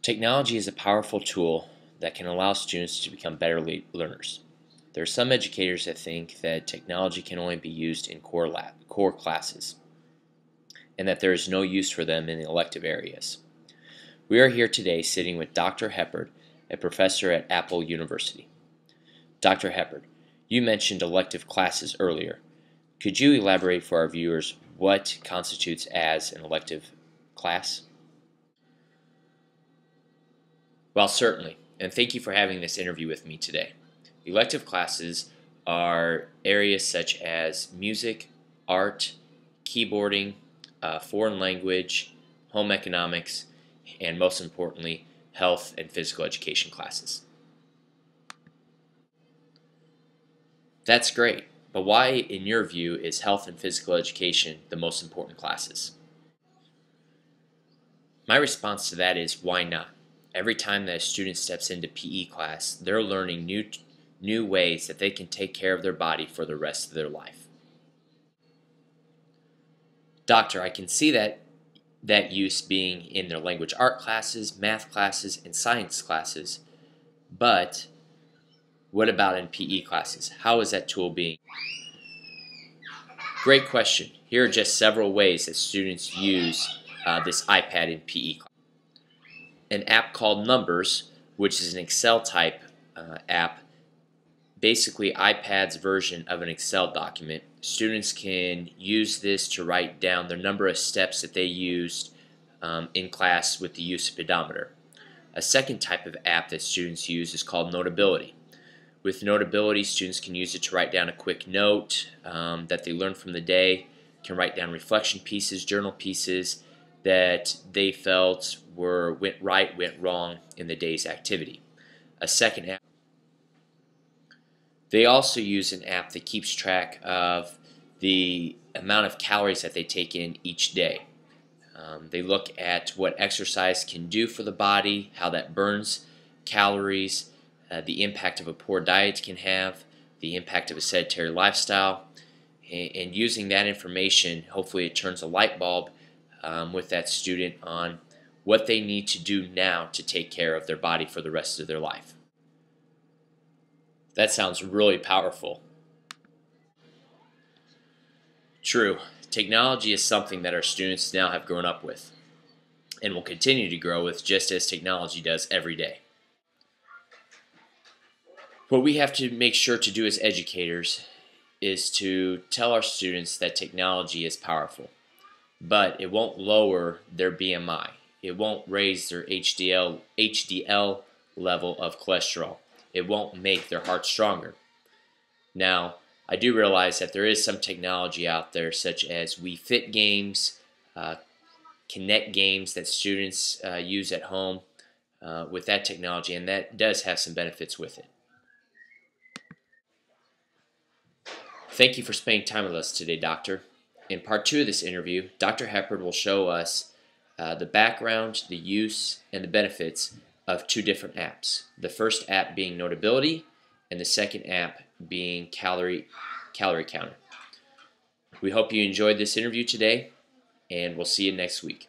Technology is a powerful tool that can allow students to become better learners. There are some educators that think that technology can only be used in core classes, and that there is no use for them in the elective areas. We are here today sitting with Dr. Heppard, a professor at Apple University. Dr. Heppard, you mentioned elective classes earlier. Could you elaborate for our viewers what constitutes as an elective class? Well, certainly, and thank you for having this interview with me today. Elective classes are areas such as music, art, keyboarding, foreign language, home economics, and most importantly, health and physical education classes. That's great, but why, in your view, is health and physical education the most important classes? My response to that is why not? Every time that a student steps into PE class, they're learning new ways that they can take care of their body for the rest of their life. Doctor, I can see that use being in their language art classes, math classes, and science classes, but what about in PE classes? How is that tool being? Great question. Here are just several ways that students use this iPad in PE class. An app called Numbers, which is an Excel type app, basically iPad's version of an Excel document. Students can use this to write down the number of steps that they used in class with the use of pedometer. A second type of app that students use is called Notability. With Notability, students can use it to write down a quick note that they learned from the day, can write down reflection pieces, journal pieces that they felt went right, went wrong in the day's activity. A second app. They also use an app that keeps track of the amount of calories that they take in each day. They look at what exercise can do for the body, how that burns calories, the impact of a poor diet can have, the impact of a sedentary lifestyle, and using that information, hopefully it turns a light bulb with that student on what they need to do now to take care of their body for the rest of their life. That sounds really powerful. True, technology is something that our students now have grown up with and will continue to grow with just as technology does every day. What we have to make sure to do as educators is to tell our students that technology is powerful, but it won't lower their BMI. It won't raise their HDL level of cholesterol. It won't make their heart stronger. Now, I do realize that there is some technology out there, such as Wii Fit games, Kinect games that students use at home with that technology, and that does have some benefits with it. Thank you for spending time with us today, Doctor. In part 2 of this interview, Dr. Heppard will show us the background, the use, and the benefits of 2 different apps. The first app being Notability, and the second app being Calorie Counter. We hope you enjoyed this interview today, and we'll see you next week.